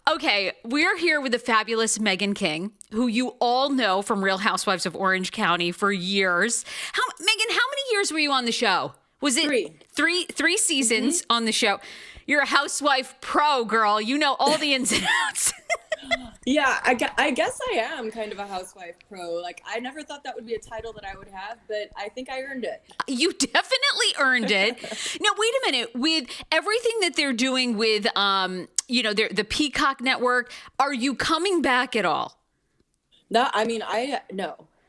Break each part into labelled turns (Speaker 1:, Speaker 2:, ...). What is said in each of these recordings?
Speaker 1: Okay, we're here with the fabulous Meghan King, who you all know from Real Housewives of Orange County for years. Meghan, how many years were you on the show? Was it three seasons on the show? You're a housewife pro, girl. You know all the ins and outs.
Speaker 2: Yeah, I guess I am kind of a housewife pro. Like, I never thought that would be a title that I would have, but I think I earned it.
Speaker 1: You definitely earned it. Now, wait a minute. With everything that they're doing with, the Peacock network, are you coming back at all?
Speaker 2: No,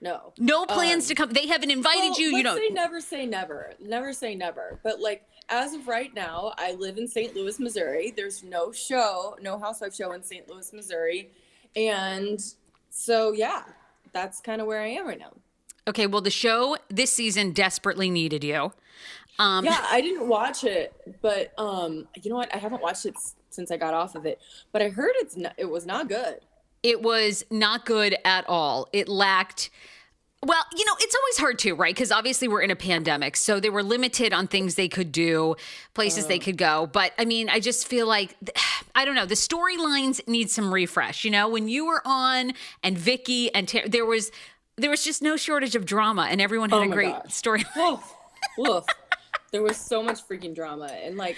Speaker 2: No.
Speaker 1: No plans to come. They haven't invited you.
Speaker 2: Never say never. Never say never. But like, as of right now, I live in St. Louis, Missouri. There's no housewife show in St. Louis, Missouri. And so, yeah, that's kind of where I am right now.
Speaker 1: Okay, well, the show this season desperately needed you.
Speaker 2: Yeah, I didn't watch it, but you know what? I haven't watched it since I got off of it. But I heard it was not good.
Speaker 1: It was not good at all. It lacked... Well, it's always hard too, right? Because obviously we're in a pandemic. So they were limited on things they could do, places they could go. But I mean, I just feel like, I don't know, the storylines need some refresh. When you were on and Vikki and there was just no shortage of drama and everyone had a great storyline.
Speaker 2: There was so much freaking drama. And like,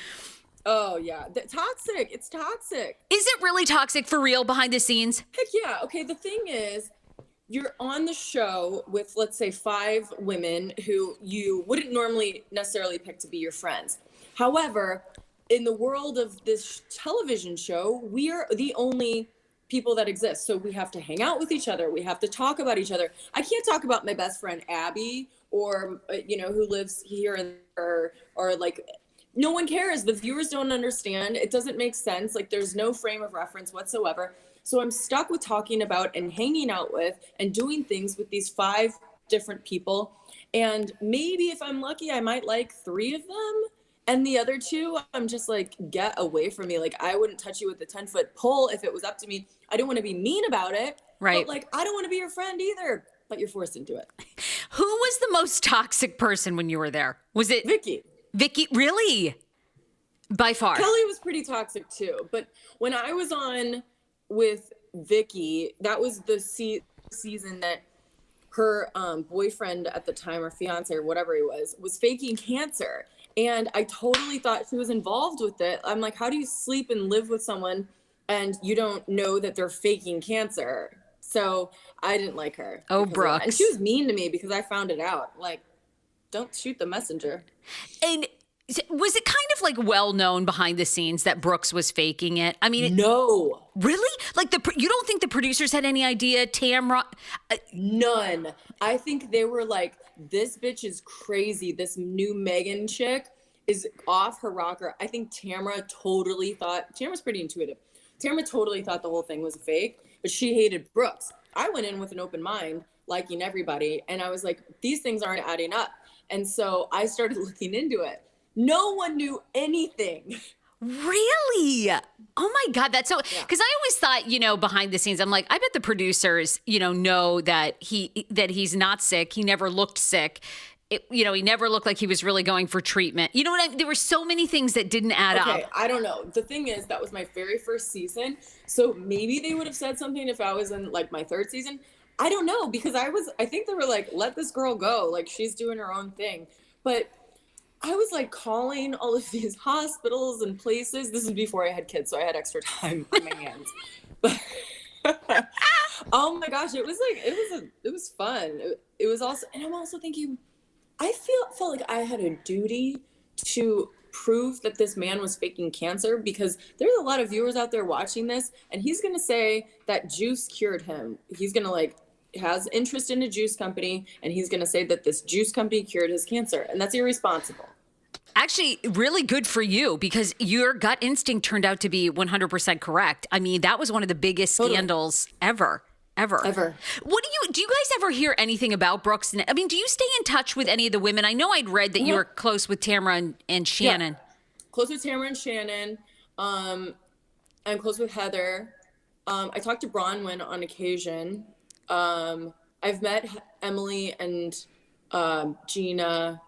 Speaker 2: oh yeah, toxic. It's toxic.
Speaker 1: Is it really toxic for real behind the scenes?
Speaker 2: Heck yeah. Okay, the thing is, you're on the show with, let's say, 5 women who you wouldn't normally necessarily pick to be your friends. However, in the world of this television show, we are the only people that exist. So we have to hang out with each other. We have to talk about each other. I can't talk about my best friend, Abby, or, who lives here and there, or like, no one cares. The viewers don't understand. It doesn't make sense. Like, there's no frame of reference whatsoever. So I'm stuck with talking about and hanging out with and doing things with these 5 different people. And maybe if I'm lucky, I might like 3 of them. And the other 2, I'm just like, get away from me. Like, I wouldn't touch you with a 10-foot pole if it was up to me. I don't want to be mean about it.
Speaker 1: Right.
Speaker 2: But like, I don't want to be your friend either. But you're forced into it.
Speaker 1: Who was the most toxic person when you were there? Was it
Speaker 2: Vikki?
Speaker 1: Vikki? Really? By far.
Speaker 2: Kelly was pretty toxic too. But when I was on with Vikki, that was the season that her boyfriend at the time, or fiance or whatever he was faking cancer. And I totally thought she was involved with it. I'm like, how do you sleep and live with someone and you don't know that they're faking cancer? So I didn't like her.
Speaker 1: Oh, Brookes.
Speaker 2: And she was mean to me because I found it out. Like, don't shoot the messenger.
Speaker 1: And was it kind of like well known behind the scenes that Brookes was faking it? I mean,
Speaker 2: no.
Speaker 1: Really? Like you don't think the producers had any idea? Tamra?
Speaker 2: None. I think they were like, this bitch is crazy. This new Meghan chick is off her rocker. I think Tamra's pretty intuitive. Tamra totally thought the whole thing was a fake, but she hated Brookes. I went in with an open mind, liking everybody. And I was like, these things aren't adding up. And so I started looking into it. No one knew anything.
Speaker 1: Really? Oh my God, that's so, because I always thought, behind the scenes, I'm like, I bet the producers, know that he's not sick. He never looked sick. He never looked like he was really going for treatment. You know what I mean? There were so many things that didn't add up.
Speaker 2: I don't know. The thing is, that was my very first season. So maybe they would have said something if I was in like my 3rd season. I don't know, because I think they were like, let this girl go. Like, she's doing her own thing. But I was like calling all of these hospitals and places. This is before I had kids, so I had extra time on my hands. But oh my gosh, it was fun. It was also, and I'm also thinking, I felt like I had a duty to prove that this man was faking cancer, because there's a lot of viewers out there watching this, and he's gonna say that juice cured him. He's gonna has interest in a juice company, and he's going to say that this juice company cured his cancer, and that's irresponsible.
Speaker 1: Actually, really good for you, because your gut instinct turned out to be 100% correct. I mean, that was one of the biggest scandals ever. What do you guys ever hear anything about Brookes? I mean, do you stay in touch with any of the women? I know I'd read that you were close with Tamra and Shannon.
Speaker 2: Yeah. Close with Tamra and Shannon. I'm close with Heather. I talk to Bronwyn on occasion. I've met Emily and Gina,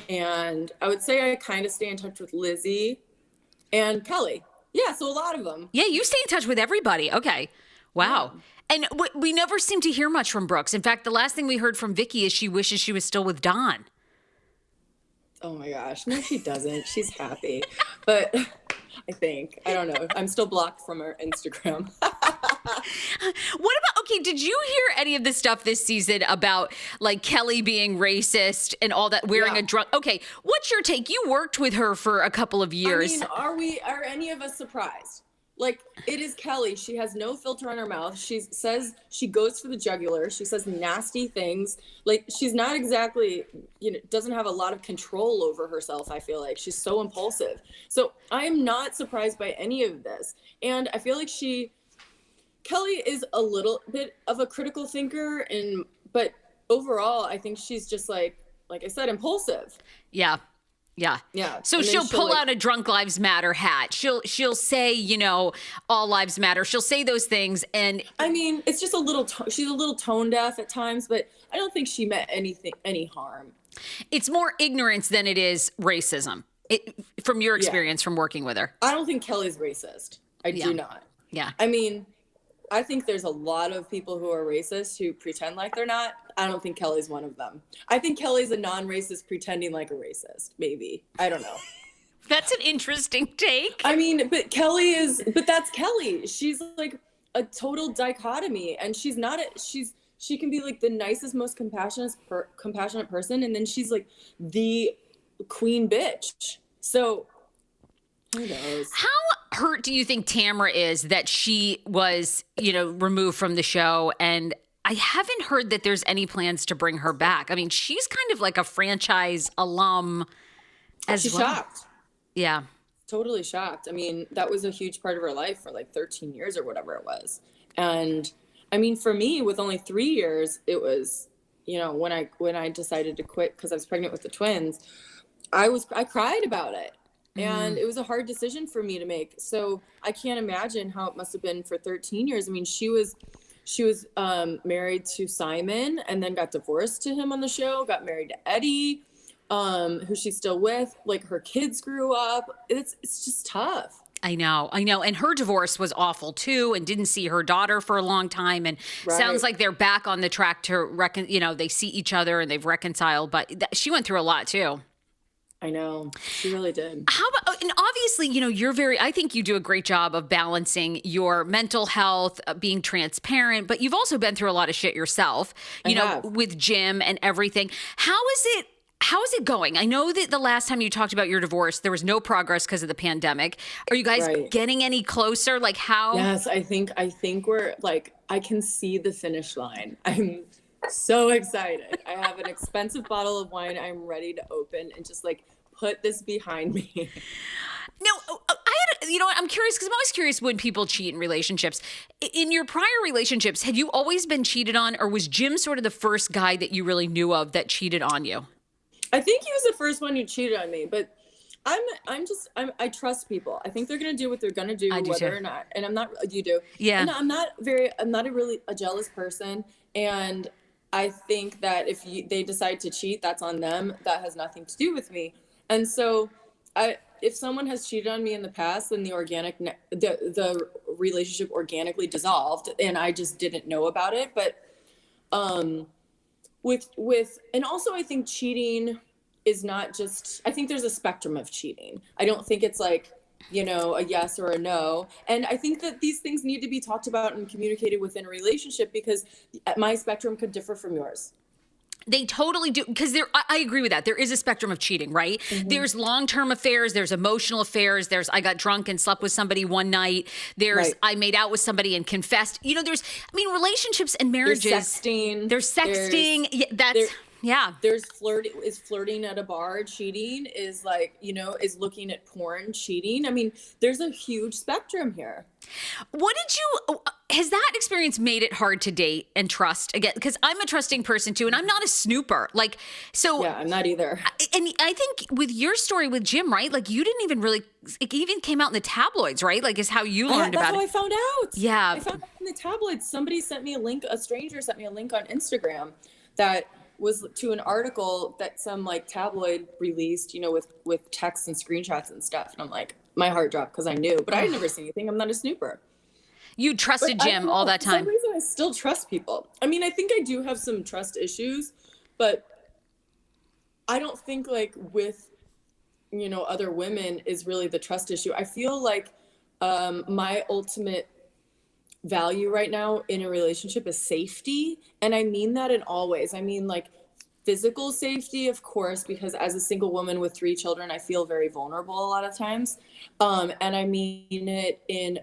Speaker 2: and I would say I kind of stay in touch with Lizzie and Kelly. Yeah, so a lot of them.
Speaker 1: Yeah, you stay in touch with everybody. Okay. Wow. Yeah. And we never seem to hear much from Brookes. In fact, the last thing we heard from Vikki is she wishes she was still with Don.
Speaker 2: Oh my gosh. No, she doesn't. She's happy. But I don't know. I'm still blocked from her Instagram.
Speaker 1: Okay, did you hear any of the stuff this season about like Kelly being racist and all that, wearing a drunk? Okay, what's your take? You worked with her for a couple of years.
Speaker 2: I mean, are any of us surprised? Like, it is Kelly. She has no filter on her mouth. She says, she goes for the jugular. She says nasty things. Like, she's not exactly, doesn't have a lot of control over herself, I feel like. She's so impulsive. So I am not surprised by any of this. And I feel like Kelly is a little bit of a critical thinker, but overall, I think she's just like I said, impulsive.
Speaker 1: Yeah. So she'll pull out a Drunk Lives Matter hat. She'll say, all lives matter. She'll say those things. And
Speaker 2: I mean, it's just she's a little tone deaf at times, but I don't think she meant any harm.
Speaker 1: It's more ignorance than it is racism. From your experience from working with her.
Speaker 2: I don't think Kelly's racist. I do not.
Speaker 1: Yeah.
Speaker 2: I mean, I think there's a lot of people who are racist who pretend like they're not. I don't think Kelly's one of them. I think Kelly's a non-racist pretending like a racist, maybe. I don't know.
Speaker 1: That's an interesting take.
Speaker 2: I mean, but that's Kelly. She's like a total dichotomy, and she can be like the nicest, most compassionate person, and then she's like the queen bitch. So who knows?
Speaker 1: How hurt do you think Tamra is that she was, removed from the show? And I haven't heard that there's any plans to bring her back. I mean, she's kind of like a franchise alum as well. She's shocked. Yeah.
Speaker 2: Totally shocked. I mean, that was a huge part of her life for like 13 years or whatever it was. And I mean, for me, with only 3 years, it was, when I decided to quit because I was pregnant with the twins, I cried about it. And it was a hard decision for me to make. So I can't imagine how it must have been for 13 years. I mean, she was married to Simon and then got divorced to him on the show, got married to Eddie, who she's still with. Like, her kids grew up. It's just tough.
Speaker 1: I know. And her divorce was awful too, and didn't see her daughter for a long time. And sounds like they're back on the track to they see each other and they've reconciled, but she went through a lot too.
Speaker 2: I know. She really did.
Speaker 1: How about, and obviously, I think you do a great job of balancing your mental health, being transparent, but you've also been through a lot of shit yourself, with Jim and everything. How is it going? I know that the last time you talked about your divorce, there was no progress because of the pandemic. Are you guys getting any closer? Like, how?
Speaker 2: Yes, I think we're like, I can see the finish line. I'm so excited. I have an expensive bottle of wine I'm ready to open and just like put this behind me.
Speaker 1: No, I'm curious because I'm always curious when people cheat in relationships. In your prior relationships, had you always been cheated on, or was Jim sort of the first guy that you really knew of that cheated on you?
Speaker 2: I think he was the first one who cheated on me, but I trust people. I think they're going to do what they're going to do, whether or not. And I'm not, you do.
Speaker 1: Yeah.
Speaker 2: And I'm not a jealous person. And I think that if they decide to cheat, that's on them. That has nothing to do with me. And so if someone has cheated on me in the past, then the relationship organically dissolved and I just didn't know about it. But and also I think cheating is not just, I think there's a spectrum of cheating. I don't think it's like, a yes or a no. And I think that these things need to be talked about and communicated within a relationship because my spectrum could differ from yours.
Speaker 1: They totally do, because I agree with that. There is a spectrum of cheating, right? Mm-hmm. There's long-term affairs, there's emotional affairs, there's I got drunk and slept with somebody one night, there's I made out with somebody and confessed. Relationships and marriages. There's sexting.
Speaker 2: There's flirting. Is flirting at a bar cheating? Is is looking at porn cheating? I mean, there's a huge spectrum here.
Speaker 1: Has that experience made it hard to date and trust again? Because I'm a trusting person too, and I'm not a snooper.
Speaker 2: Yeah, I'm not either.
Speaker 1: And I think with your story with Jim, right? Like, you didn't even really, it even came out in the tabloids, right? Like, is how you learned about it.
Speaker 2: That's how I found out.
Speaker 1: Yeah.
Speaker 2: I found out in the tabloids. Somebody sent me a link, a stranger sent me a link on Instagram that was to an article that some like tabloid released, you know, with texts and screenshots and stuff. And I'm like, my heart dropped because I knew, but I had never seen anything. I'm not a snooper.
Speaker 1: You trusted Jim all that time.
Speaker 2: For some reason, I still trust people. I mean, I think I do have some trust issues, but I don't think like with, you know, other women is really the trust issue. I feel like my ultimate value right now in a relationship is safety. And I mean that in all ways. I mean, like physical safety, of course, because as a single woman with 3 children, I feel very vulnerable a lot of times. And I mean it in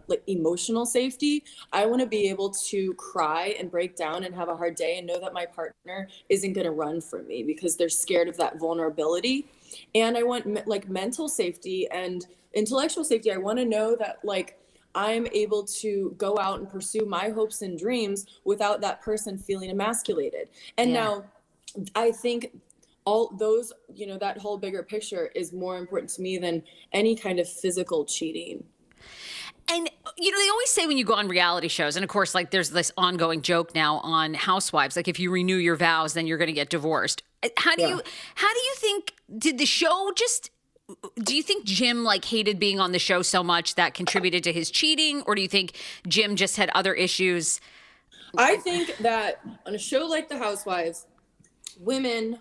Speaker 2: like emotional safety. I want to be able to cry and break down and have a hard day and know that my partner isn't going to run from me because they're scared of that vulnerability. And I want like mental safety and intellectual safety. I want to know that like I'm able to go out and pursue my hopes and dreams without that person feeling emasculated. And now I think all those, you know, that whole bigger picture is more important to me than any kind of physical cheating.
Speaker 1: And, you know, they always say when you go on reality shows, and of course, like there's this ongoing joke now on Housewives, like if you renew your vows, then you're going to get divorced. How do you think, did the show just, do you think Jim like hated being on the show so much that contributed to his cheating? Or do you think Jim just had other issues?
Speaker 2: I think that on a show like The Housewives, women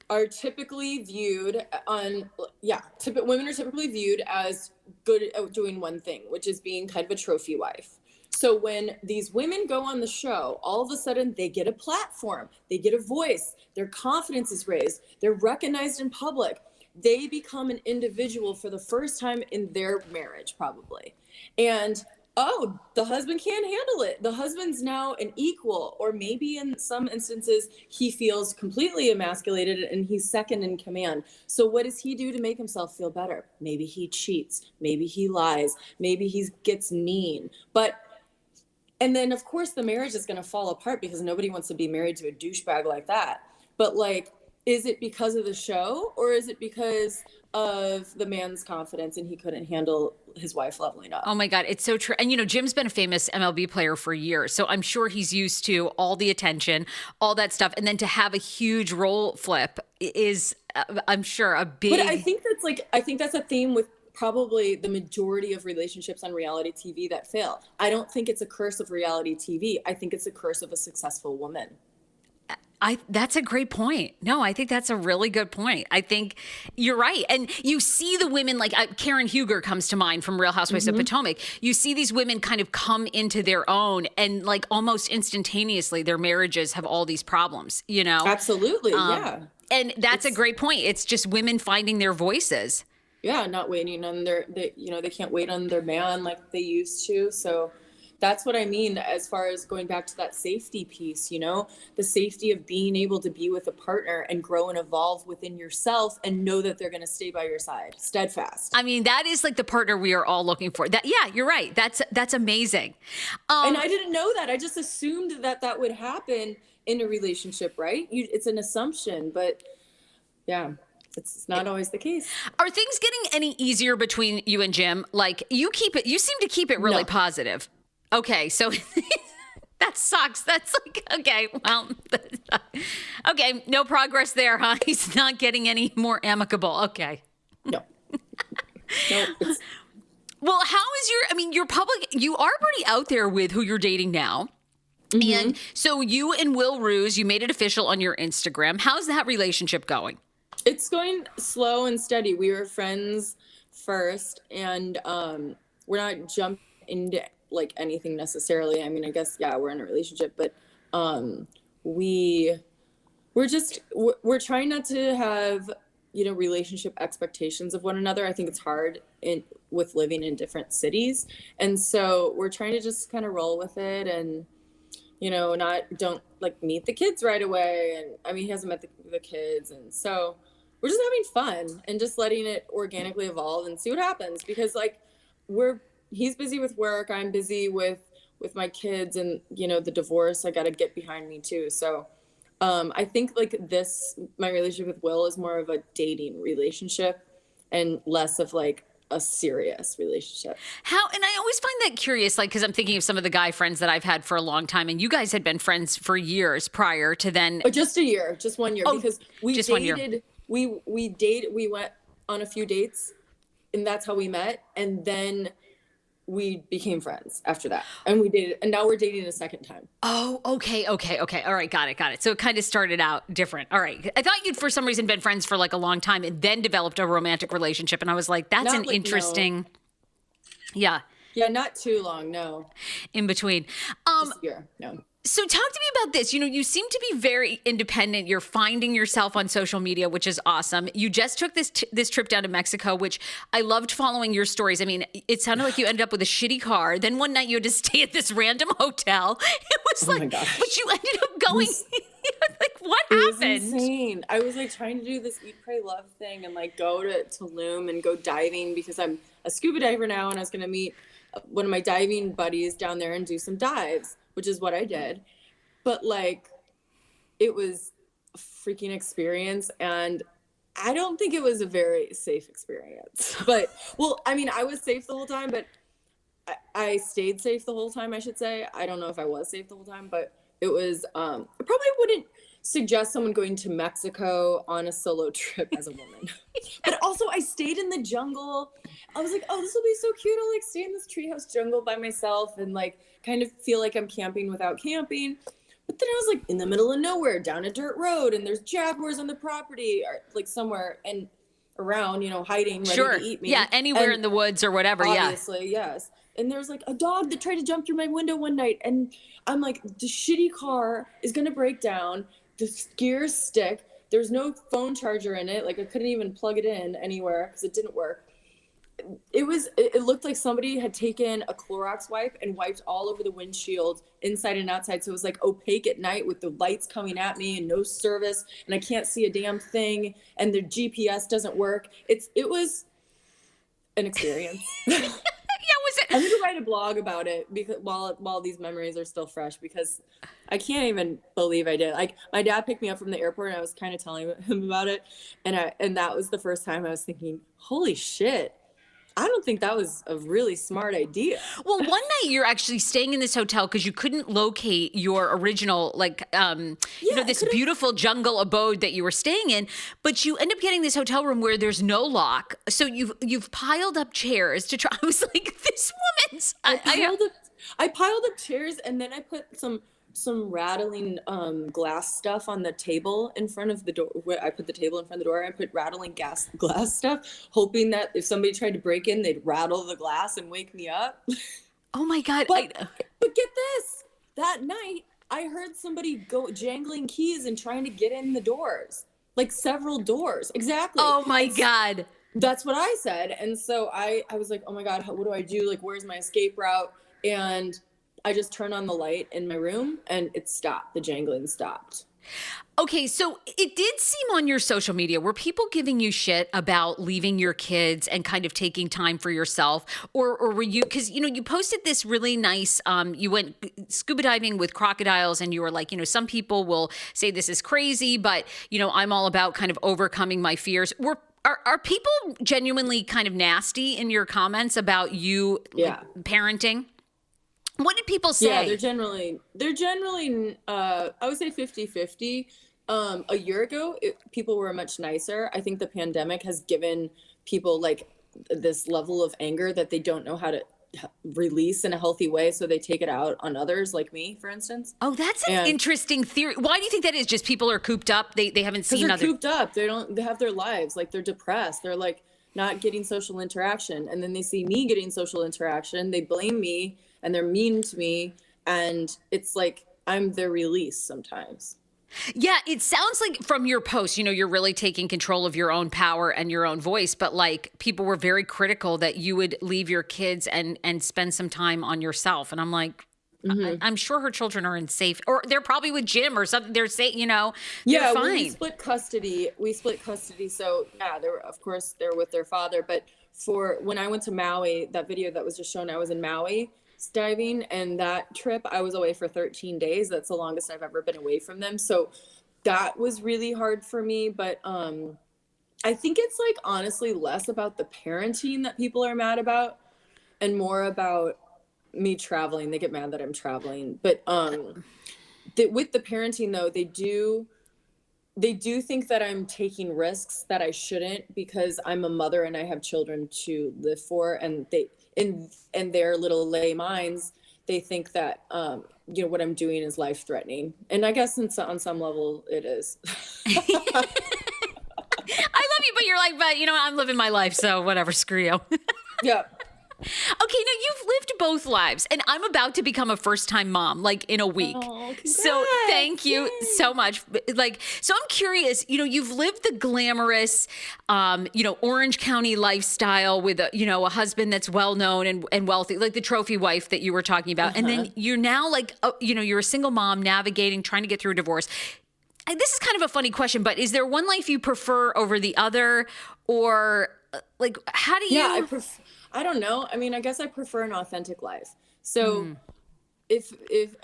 Speaker 2: are typically viewed women are typically viewed as good at doing one thing, which is being kind of a trophy wife. So when these women go on the show, all of a sudden they get a platform, they get a voice, their confidence is raised, they're recognized in public. They become an individual for the first time in their marriage, probably. And, oh, the husband can't handle it. The husband's now an equal, or maybe in some instances, he feels completely emasculated and he's second in command. So what does he do to make himself feel better? Maybe he cheats. Maybe he lies. Maybe he gets mean. And then, of course, the marriage is going to fall apart because nobody wants to be married to a douchebag like that. But, like, is it because of the show or is it because of the man's confidence and he couldn't handle his wife leveling up?
Speaker 1: Oh my God, it's so true. And you know, Jim's been a famous MLB player for years, so I'm sure he's used to all the attention, all that stuff. And then to have a huge role flip is, I'm sure, a big...
Speaker 2: But I think that's a theme with probably the majority of relationships on reality TV that fail. I don't think it's a curse of reality TV. I think it's a curse of a successful woman.
Speaker 1: That's a great point. No, I think that's a really good point. I think you're right. And you see the women like Karen Huger comes to mind from Real Housewives of Potomac. You see these women kind of come into their own and like almost instantaneously their marriages have all these problems, you know?
Speaker 2: Absolutely. Yeah.
Speaker 1: And that's a great point. It's just women finding their voices.
Speaker 2: Yeah. Not waiting on they can't wait on their man like they used to. So that's what I mean as far as going back to that safety piece, you know, the safety of being able to be with a partner and grow and evolve within yourself and know that they're going to stay by your side, steadfast.
Speaker 1: I mean, that is like the partner we are all looking for. Yeah, you're right. That's amazing.
Speaker 2: And I didn't know that. I just assumed that would happen in a relationship, right? It's an assumption, but yeah. It's not always the case.
Speaker 1: Are things getting any easier between you and Jim? Like you seem to keep it really positive. Okay, so that sucks. That's like, okay, well, okay, no progress there, huh? He's not getting any more amicable. Okay.
Speaker 2: No.
Speaker 1: Well, how is your public, you are pretty out there with who you're dating now. Mm-hmm. And so you and Will Ruse, you made it official on your Instagram. How's that relationship going?
Speaker 2: It's going slow and steady. We were friends first, and we're not jumping into like anything necessarily. I mean, I guess, yeah, we're in a relationship, but we're trying not to have, you know, relationship expectations of one another. I think it's hard with living in different cities. And so we're trying to just kind of roll with it and, you know, don't like meet the kids right away. And I mean, he hasn't met the kids. And so we're just having fun and just letting it organically evolve and see what happens, because like he's busy with work. I'm busy with my kids and, you know, the divorce I got to get behind me too. So I think like my relationship with Will is more of a dating relationship and less of like a serious relationship.
Speaker 1: How, and I always find that curious, like, because I'm thinking of some of the guy friends that I've had for a long time, and you guys had been friends for years prior to then.
Speaker 2: Oh, just a year, just 1 year, because we
Speaker 1: just
Speaker 2: dated,
Speaker 1: 1 year.
Speaker 2: we went on a few dates, and that's how we met, and then we became friends after that, and we dated, and now we're dating a second time.
Speaker 1: Oh, okay. All right, got it. So it kind of started out different. All right. I thought you'd for some reason been friends for like a long time and then developed a romantic relationship, and I was like, that's an interesting. No. Yeah.
Speaker 2: Yeah, not too long, no.
Speaker 1: In between.
Speaker 2: Just a year, no.
Speaker 1: So talk to me about this. You know, you seem to be very independent. You're finding yourself on social media, which is awesome. You just took this trip down to Mexico, which I loved following your stories. I mean, it sounded like you ended up with a shitty car. Then one night you had to stay at this random hotel. It was like, but you ended up going, like, what happened?
Speaker 2: It was insane. I was like trying to do this eat, pray, love thing and like go to Tulum and go diving because I'm a scuba diver now, and I was going to meet one of my diving buddies down there and do some dives, which is what I did. But like, it was a freaking experience, and I don't think it was a very safe experience. But, well, I mean, I was safe the whole time, but I stayed safe the whole time, I should say. I don't know if I was safe the whole time, but it was, I probably wouldn't suggest someone going to Mexico on a solo trip as a woman. But also, I stayed in the jungle. I was like, oh, this will be so cute. I'll like stay in this treehouse jungle by myself and like kind of feel like I'm camping without camping. But then I was like in the middle of nowhere down a dirt road, and there's jaguars on the property, or like somewhere and around, you know, hiding, ready to eat me.
Speaker 1: Yeah, anywhere in the woods or whatever.
Speaker 2: Obviously, yes. And there was like a dog that tried to jump through my window one night, and I'm like, the shitty car is gonna break down. The gears stick. There's no phone charger in it. Like I couldn't even plug it in anywhere because it didn't work. It looked like somebody had taken a Clorox wipe and wiped all over the windshield inside and outside. So it was like opaque at night with the lights coming at me and no service, and I can't see a damn thing, and the GPS doesn't work. It was an experience.
Speaker 1: Was it?
Speaker 2: I'm gonna write a blog about it because while these memories are still fresh, because I can't even believe I did. Like my dad picked me up from the airport, and I was kind of telling him about it, and that was the first time I was thinking, holy shit, I don't think that was a really smart idea.
Speaker 1: Well, one night you're actually staying in this hotel because you couldn't locate your original, like, this beautiful jungle abode that you were staying in, but you end up getting this hotel room where there's no lock. So you've piled up chairs to try. I was like, this woman's.
Speaker 2: I piled up chairs, and then I put some rattling glass stuff on the table in front of the door. Where I put the table in front of the door, I put rattling glass stuff, hoping that if somebody tried to break in, they'd rattle the glass and wake me up.
Speaker 1: Oh my God.
Speaker 2: But get this, that night I heard somebody go jangling keys and trying to get in the doors, like several doors. Exactly.
Speaker 1: Oh my God.
Speaker 2: That's what I said. And so I was like, oh my God, what do I do? Like, where's my escape route? And I just turned on the light in my room, and it stopped. The jangling stopped.
Speaker 1: Okay, so it did seem on your social media, were people giving you shit about leaving your kids and kind of taking time for yourself? Or were you, because, you know, you posted this really nice, you went scuba diving with crocodiles, and you were like, you know, some people will say this is crazy, but, you know, I'm all about kind of overcoming my fears. Are people genuinely kind of nasty in your comments about you parenting? What did people say?
Speaker 2: Yeah, they're generally, I would say 50-50. A year ago, people were much nicer. I think the pandemic has given people like this level of anger that they don't know how to release in a healthy way. So they take it out on others, like me, for instance.
Speaker 1: Oh, that's an interesting theory. Why do you think that is? Just people are cooped up. They haven't seen
Speaker 2: they're cooped up. They have their lives. Like they're depressed. They're like not getting social interaction. And then they see me getting social interaction. They blame me. And they're mean to me, and it's like I'm their release sometimes.
Speaker 1: Yeah, it sounds like from your post, you know, you're really taking control of your own power and your own voice, but like people were very critical that you would leave your kids and spend some time on yourself. And I'm like, I'm sure her children are in safe, or they're probably with Jim or something. They're safe, you know, they're fine.
Speaker 2: We split custody. So yeah, they're with their father. But for when I went to Maui, that video that was just shown, I was in Maui diving, and that trip I was away for 13 days. That's the longest I've ever been away from them. So that was really hard for me. But I think it's like honestly less about the parenting that people are mad about and more about me traveling. They get mad that I'm traveling. But with the parenting though, they do think that I'm taking risks that I shouldn't because I'm a mother and I have children to live for, and they in their little lay minds, they think that what I'm doing is life threatening. And I guess on some level it is.
Speaker 1: I love you, but you're like, but I'm living my life, so whatever, screw you.
Speaker 2: Yeah.
Speaker 1: Okay, now you've lived both lives, and I'm about to become a first-time mom, like in a week.
Speaker 2: Oh, congrats.
Speaker 1: So thank you so much. So I'm curious. You've lived the glamorous, Orange County lifestyle with a husband that's well known and wealthy, like the trophy wife that you were talking about, and then you're now you're a single mom navigating, trying to get through a divorce. This is kind of a funny question, but is there one life you prefer over the other, or how do you?
Speaker 2: Yeah, I don't know. I mean, I guess I prefer an authentic life. So if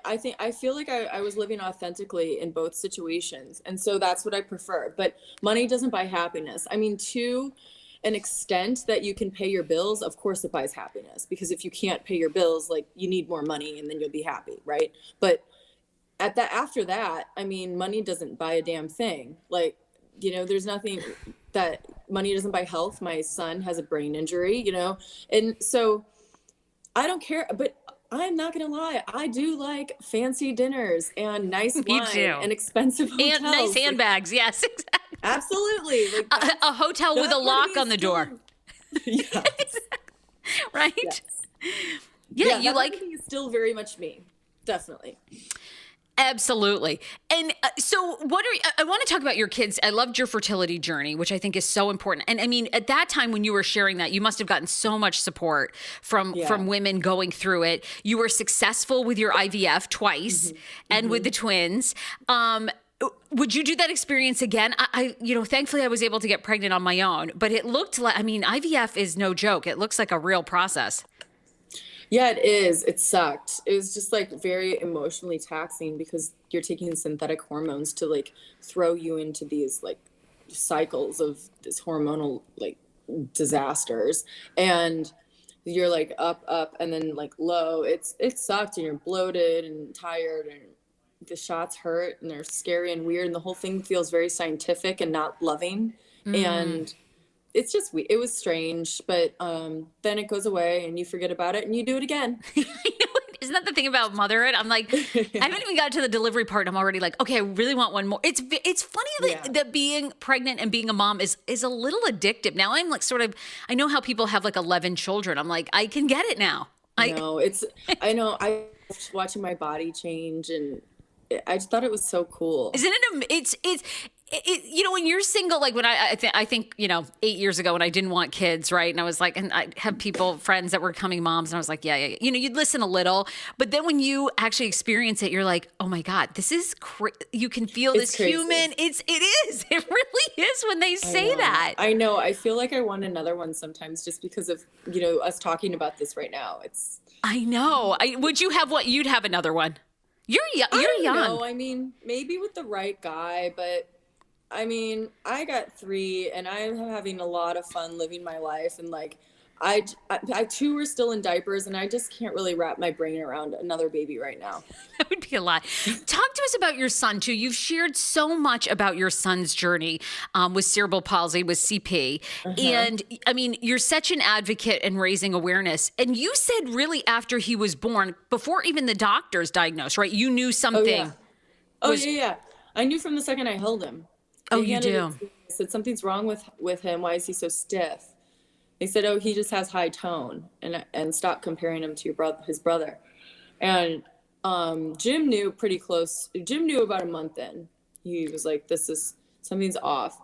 Speaker 2: I feel like I was living authentically in both situations. And so that's what I prefer. But money doesn't buy happiness. I mean, to an extent that you can pay your bills, of course it buys happiness. Because if you can't pay your bills, you need more money and then you'll be happy, right? But after that, I mean, money doesn't buy a damn thing. There's nothing that money doesn't buy health. My son has a brain injury, and so I don't care, but I'm not going to lie. I do like fancy dinners and nice wine and expensive hotels.
Speaker 1: And nice handbags. Yes, exactly.
Speaker 2: Absolutely.
Speaker 1: A hotel with a lock on the door.
Speaker 2: Yes.
Speaker 1: Right?
Speaker 2: Yes.
Speaker 1: Yeah, you like
Speaker 2: is still very much me. Definitely.
Speaker 1: Absolutely. And so I want to talk about your kids. I loved your fertility journey, which I think is so important. And I mean, at that time when you were sharing that, you must have gotten so much support from women going through it. You were successful with your IVF twice and with the twins. Would you do that experience again? I thankfully I was able to get pregnant on my own, but it looked like, IVF is no joke. It looks like a real process.
Speaker 2: Yeah, it is. It sucked. It was just very emotionally taxing because you're taking synthetic hormones to throw you into these cycles of this hormonal disasters, and you're up and then low. It sucked, and you're bloated and tired, and the shots hurt and they're scary and weird, and the whole thing feels very scientific and not loving. And it's just, it was strange, but then it goes away and you forget about it and you do it again.
Speaker 1: Isn't that the thing about motherhood? I'm like, I haven't even got to the delivery part. I'm already like, okay, I really want one more. It's funny that being pregnant and being a mom is a little addictive. Now I'm I know how people have 11 children. I'm like, I can get it now.
Speaker 2: I know I was watching my body change, and I just thought it was so cool.
Speaker 1: Isn't it? When you're single, when I think 8 years ago when I didn't want kids, right? And I was and I have friends that were becoming moms, and I was like, yeah. You'd listen a little, but then when you actually experience it, you're like, oh my God, this is you can feel this human. It really is when they say that.
Speaker 2: I know. I feel like I want another one sometimes just because of, us talking about this right now.
Speaker 1: I know. Would you have what? You'd have another one. You're young.
Speaker 2: No, I mean, maybe with the right guy, but I got 3 and I'm having a lot of fun living my life. And I too are still in diapers, and I just can't really wrap my brain around another baby right now.
Speaker 1: That would be a lot. Talk to us about your son too. You've shared so much about your son's journey with cerebral palsy, with CP. And you're such an advocate in raising awareness. And you said really after he was born, before even the doctors diagnosed, right? You knew something.
Speaker 2: Yeah. I knew from the second I held him.
Speaker 1: Oh, you do?
Speaker 2: I said, something's wrong with him. Why is he so stiff? They said, oh, he just has high tone, and stop comparing him to his brother. And Jim knew pretty close. Jim knew about a month in. He was like, something's off.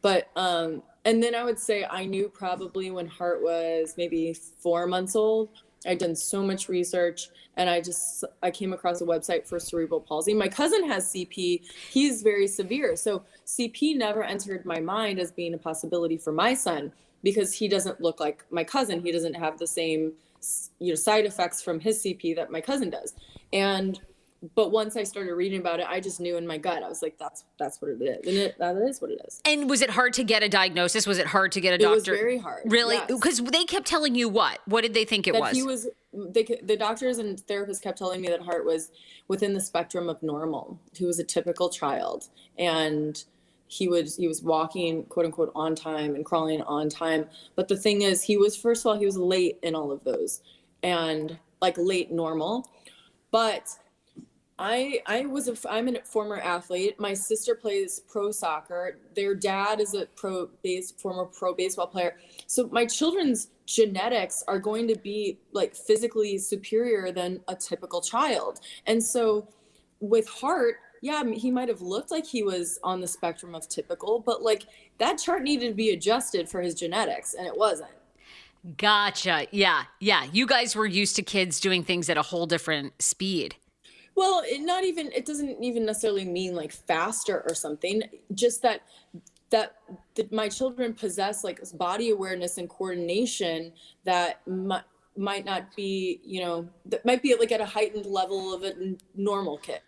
Speaker 2: But, and then I would say I knew probably when Hart was maybe 4 months old. I'd done so much research, and I came across a website for cerebral palsy. My cousin has CP. He's very severe. So CP never entered my mind as being a possibility for my son, because he doesn't look like my cousin. He doesn't have the same, side effects from his CP that my cousin does. And but once I started reading about it, I just knew in my gut. I was like, that's what it is. And that is what it is.
Speaker 1: And was it hard to get a diagnosis? Was it hard to get a doctor?
Speaker 2: It was very hard.
Speaker 1: Really? Because they kept telling you what? What did they think it was?
Speaker 2: The doctors and therapists kept telling me that Hart was within the spectrum of normal. He was a typical child. And he was walking, quote unquote, on time and crawling on time. But the thing is, first of all, he was late in all of those, and like late normal. But I'm a former athlete. My sister plays pro soccer. Their dad is a former pro baseball player. So my children's genetics are going to be like physically superior than a typical child. And so with Hart, yeah, he might have looked like he was on the spectrum of typical, but like that chart needed to be adjusted for his genetics, and it wasn't.
Speaker 1: Gotcha. Yeah. You guys were used to kids doing things at a whole different speed.
Speaker 2: Well, it doesn't even necessarily mean like faster or something. Just that my children possess like body awareness and coordination that might not be, that might be like at a heightened level of a normal kid.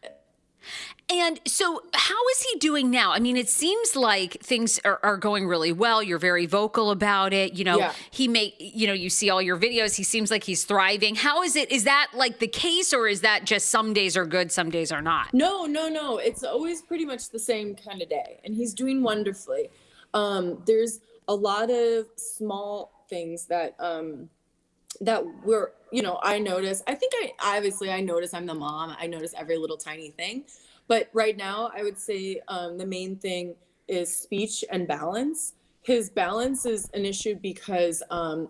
Speaker 1: And so how is he doing now? I mean, it seems like things are going really well. You're very vocal about it.
Speaker 2: Yeah.
Speaker 1: You see all your videos. He seems like he's thriving. How is it? Is that like the case, or is that just some days are good, some days are not?
Speaker 2: No. It's always pretty much the same kind of day. And he's doing wonderfully. There's a lot of small things that we're, I notice. I notice I'm the mom. I notice every little tiny thing. But right now, I would say the main thing is speech and balance. His balance is an issue because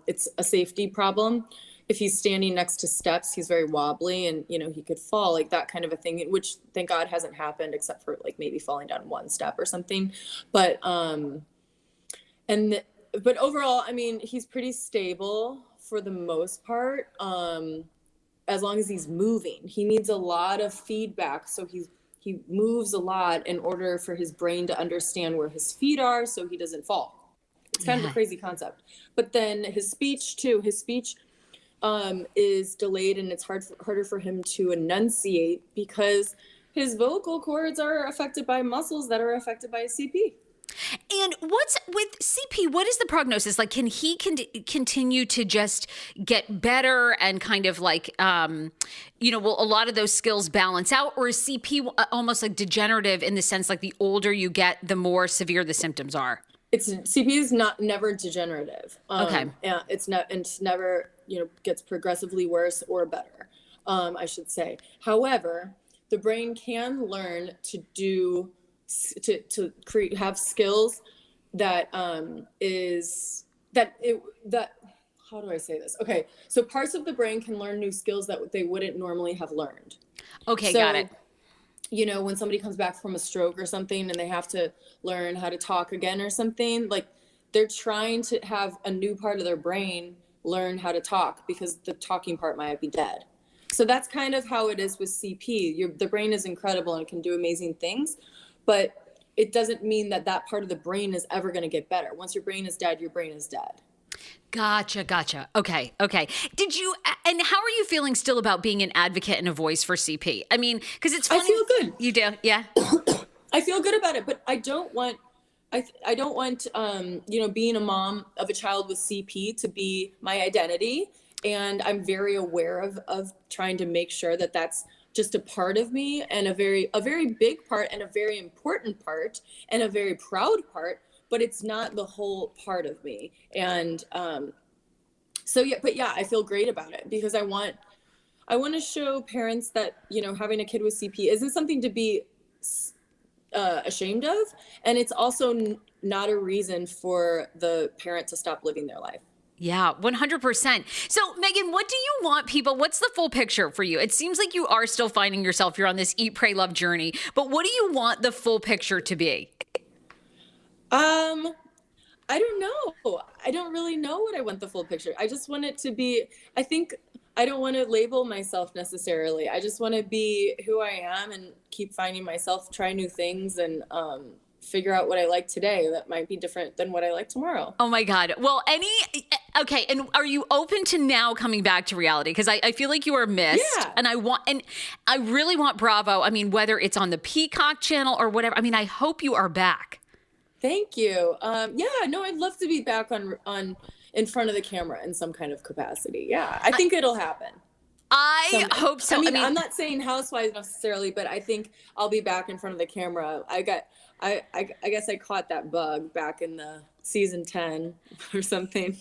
Speaker 2: it's a safety problem. If he's standing next to steps, he's very wobbly and, he could fall, like that kind of a thing, which thank God hasn't happened except for like maybe falling down one step or something. But overall, I mean, he's pretty stable for the most part, as long as he's moving. He needs a lot of feedback, so he moves a lot in order for his brain to understand where his feet are so he doesn't fall. It's kind of a crazy concept. But then his speech is delayed, and it's harder for him to enunciate because his vocal cords are affected by muscles that are affected by CP.
Speaker 1: And what's with CP? What is the prognosis? Like, can he continue to just get better and kind of like, will a lot of those skills balance out, or is CP almost like degenerative in the sense like the older you get, the more severe the symptoms are?
Speaker 2: CP is never degenerative.
Speaker 1: Okay.
Speaker 2: Yeah, it's never gets progressively worse or better. I should say. However, the brain can learn to have skills that how do I say this? Okay, so parts of the brain can learn new skills that they wouldn't normally have learned.
Speaker 1: Okay, got it.
Speaker 2: When somebody comes back from a stroke or something and they have to learn how to talk again or something, like they're trying to have a new part of their brain learn how to talk because the talking part might be dead. So that's kind of how it is with CP. The brain is incredible and it can do amazing things, but it doesn't mean that part of the brain is ever going to get better. Once your brain is dead, your brain is dead.
Speaker 1: Gotcha. Okay. And how are you feeling still about being an advocate and a voice for CP? I mean, because it's funny.
Speaker 2: I feel good.
Speaker 1: You do? Yeah.
Speaker 2: I feel good about it, but I don't want, being a mom of a child with CP to be my identity. And I'm very aware of trying to make sure that that's just a part of me, and a very big part, and a very important part, and a very proud part, but it's not the whole part of me. And I feel great about it because I want to show parents that, having a kid with CP isn't something to be ashamed of. And it's also not a reason for the parent to stop living their life.
Speaker 1: Yeah, 100%. So, Meghan, what do you want people? What's the full picture for you? It seems like you are still finding yourself. You're on this eat, pray, love journey. But what do you want the full picture to be?
Speaker 2: I don't know. I don't really know what I want the full picture. I just want it to be, I don't want to label myself necessarily. I just want to be who I am and keep finding myself, try new things, and figure out what I like today that might be different than what I like tomorrow.
Speaker 1: Oh my God. Well, Okay, and are you open to now coming back to reality? Because I feel like you are missed, and I really want Bravo. I mean, whether it's on the Peacock channel or whatever. I mean, I hope you are back.
Speaker 2: Thank you. I'd love to be back on in front of the camera in some kind of capacity. Yeah, I think it'll happen.
Speaker 1: I hope so.
Speaker 2: I mean, I'm not saying Housewives necessarily, but I think I'll be back in front of the camera. I guess I caught that bug back in the season 10 or something.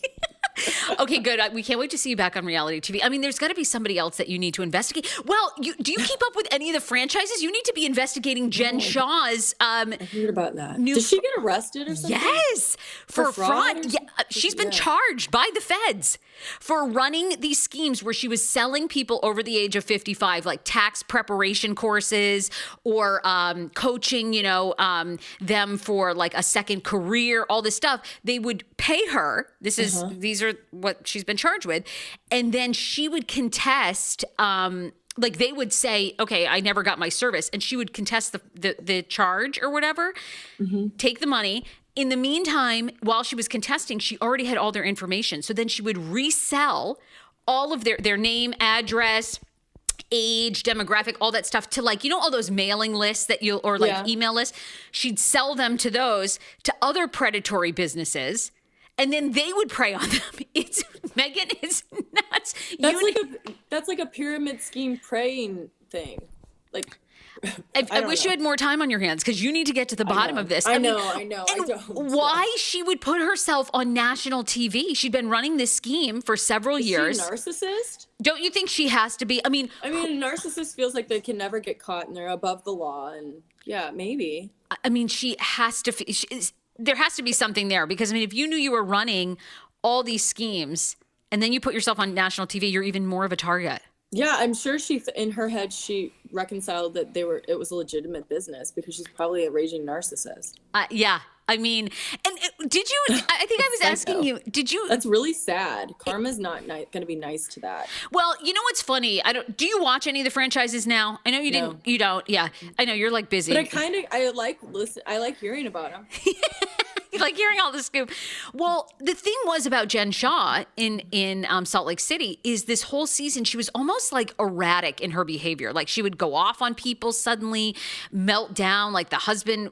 Speaker 1: Okay, good. We can't wait to see you back on reality TV. I mean, there's got to be somebody else that you need to investigate. Well, do you keep up with any of the franchises? You need to be investigating Jen Shah's.
Speaker 2: I heard about that. Did she get arrested or something?
Speaker 1: Yes, for fraud. Yeah, she's been charged by the feds for running these schemes where she was selling people over the age of 55, like tax preparation courses or coaching, them for like a second career, all this stuff. They would pay her. These are what she's been charged with. And then she would contest, like they would say, okay, I never got my service. And she would contest the charge or whatever, take the money. In the meantime, while she was contesting, she already had all their information. So then she would resell all of their name, address, age, demographic, all that stuff to all those mailing lists that email lists. She'd sell them to those, to other predatory businesses. And then they would prey on them. Meghan is nuts.
Speaker 2: That's like a pyramid scheme preying thing. Like,
Speaker 1: I wish you had more time on your hands because you need to get to the bottom of this.
Speaker 2: I know.
Speaker 1: And why she would put herself on national TV? She'd been running this scheme for several years.
Speaker 2: Is she a narcissist?
Speaker 1: Don't you think she has to be? I mean,
Speaker 2: a narcissist feels like they can never get caught and they're above the law. And yeah, maybe.
Speaker 1: I mean, she has to. There has to be something there because, I mean, if you knew you were running all these schemes and then you put yourself on national TV, you're even more of a target.
Speaker 2: Yeah, I'm sure in her head, she reconciled that it was a legitimate business because she's probably a raging narcissist.
Speaker 1: Yeah. I mean, and did you, I think I was asking you, did you?
Speaker 2: That's really sad. Karma's not going to be nice to that.
Speaker 1: Well, you know what's funny? Do you watch any of the franchises now? I know you didn't, you don't. Yeah. I know you're like busy.
Speaker 2: But I like hearing about them.
Speaker 1: You like hearing all the scoop. Well, the thing was about Jen Shah in Salt Lake City is this whole season, she was almost like erratic in her behavior. Like she would go off on people suddenly, melt down, like the husband.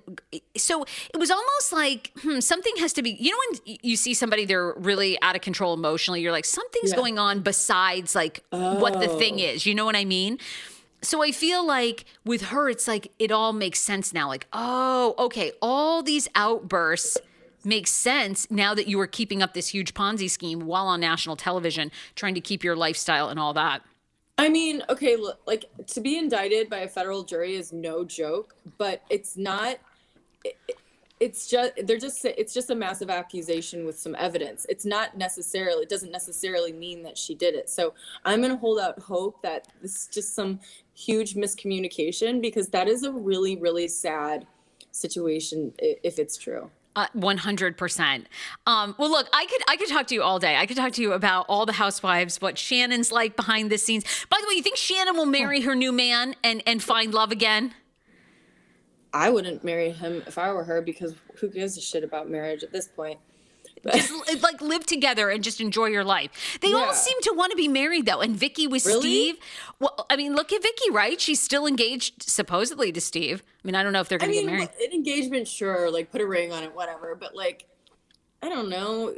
Speaker 1: So it was almost like, something has to be, when you see somebody, they're really out of control emotionally, you're like, something's going on besides like what the thing is. You know what I mean? So I feel like with her, it's like it all makes sense now. Like, oh, okay, all these outbursts make sense now that you were keeping up this huge Ponzi scheme while on national television, trying to keep your lifestyle and all that.
Speaker 2: I mean, okay, look, like to be indicted by a federal jury is no joke, but it's not. It's just a massive accusation with some evidence. It doesn't necessarily mean that she did it. So I'm going to hold out hope that this is just some huge miscommunication because that is a really, really sad situation if it's true.
Speaker 1: 100%. Well, look, I could talk to you all day. I could talk to you about all the housewives, what Shannon's like behind the scenes. By the way, you think Shannon will marry her new man and find love again?
Speaker 2: I wouldn't marry him if I were her because who gives a shit about marriage at this point?
Speaker 1: Just like live together and just enjoy your life. They all seem to want to be married though. And Vikki with Steve. Well, I mean, look at Vikki, right? She's still engaged supposedly to Steve. I mean, I don't know if they're going to get married.
Speaker 2: An engagement, sure, like put a ring on it, whatever. But like, I don't know.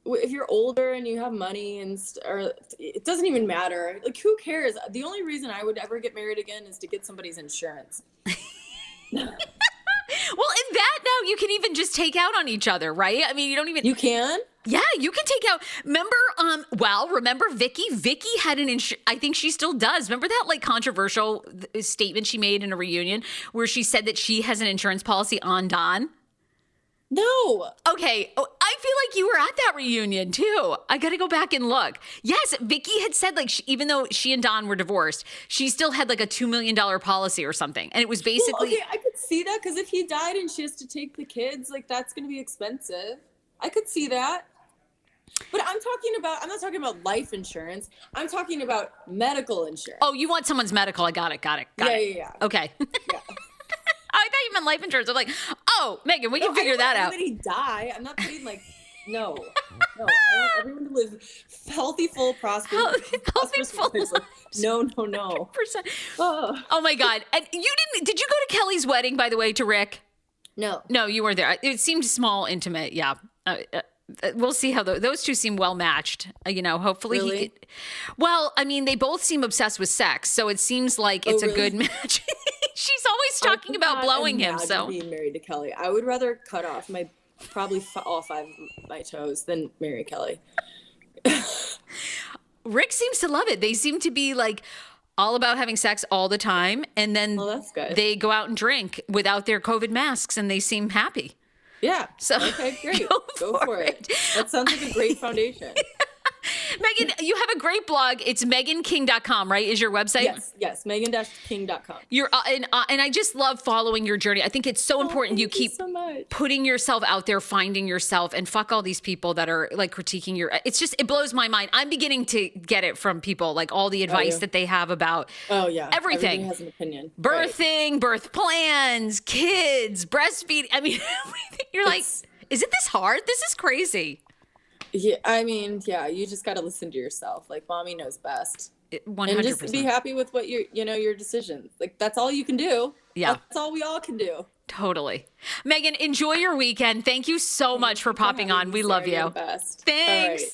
Speaker 2: If you're older and you have money or it doesn't even matter. Like, who cares? The only reason I would ever get married again is to get somebody's insurance.
Speaker 1: Well, in that now you can even just take out on each other, right? I mean, you don't even.
Speaker 2: You can?
Speaker 1: Yeah, you can take out. Remember Vikki? Vikki had I think she still does. Remember that like controversial statement she made in a reunion where she said that she has an insurance policy on Don?
Speaker 2: No.
Speaker 1: Okay. Oh, I feel like you were at that reunion too. I got to go back and look. Yes, Vikki had said like even though she and Don were divorced, she still had like a $2 million policy or something. And it was basically.
Speaker 2: Well, okay, I could see that because if he died and she has to take the kids, like that's going to be expensive. I could see that. But I'm not talking about life insurance. I'm talking about medical insurance.
Speaker 1: Oh, you want someone's medical. I got it.
Speaker 2: Yeah.
Speaker 1: Okay.
Speaker 2: Yeah.
Speaker 1: I thought you meant life insurance. I'm like, oh, Meghan, we can figure that out.
Speaker 2: When he die, I'm not being like, No. I want everyone to live healthy, full, prosperous.
Speaker 1: Full.
Speaker 2: Lives. Like, no.
Speaker 1: 100%. Oh my God. And did you go to Kelly's wedding, by the way, to Rick?
Speaker 2: No,
Speaker 1: you weren't there. It seemed small, intimate. Yeah. We'll see how those two seem well matched. Hopefully
Speaker 2: Really?
Speaker 1: he could. Well, I mean, they both seem obsessed with sex, so it seems like it's a good match. She's always talking about blowing him. So
Speaker 2: being married to Kelly, I would rather cut off all 5 of my toes than marry Kelly.
Speaker 1: Rick seems to love it. They seem to be like all about having sex all the time, and then
Speaker 2: that's good.
Speaker 1: They go out and drink without their COVID masks, and they seem happy.
Speaker 2: Yeah.
Speaker 1: So
Speaker 2: okay, great. Go for it. That sounds like a great foundation.
Speaker 1: Megan, you have a great blog. It's meghanking.com, right? Is your website?
Speaker 2: Yes. Meghan-king.com.
Speaker 1: You're and I just love following your journey. I think it's so important you keep putting yourself out there, finding yourself, and fuck all these people that are like critiquing your. It blows my mind. I'm beginning to get it from people, like all the advice that they have about everything.
Speaker 2: Everybody has an opinion.
Speaker 1: Birthing, birth plans, kids, breastfeeding. I mean, everything. You're like, is it this hard? This is crazy.
Speaker 2: Yeah, I mean, you just got to listen to yourself. Like, mommy knows best.
Speaker 1: 100%.
Speaker 2: And just be happy with what your decisions. Like, that's all you can do.
Speaker 1: Yeah.
Speaker 2: That's all we all can do.
Speaker 1: Totally. Megan, enjoy your weekend. Thank you so much for popping on. We love you.
Speaker 2: Best.
Speaker 1: Thanks.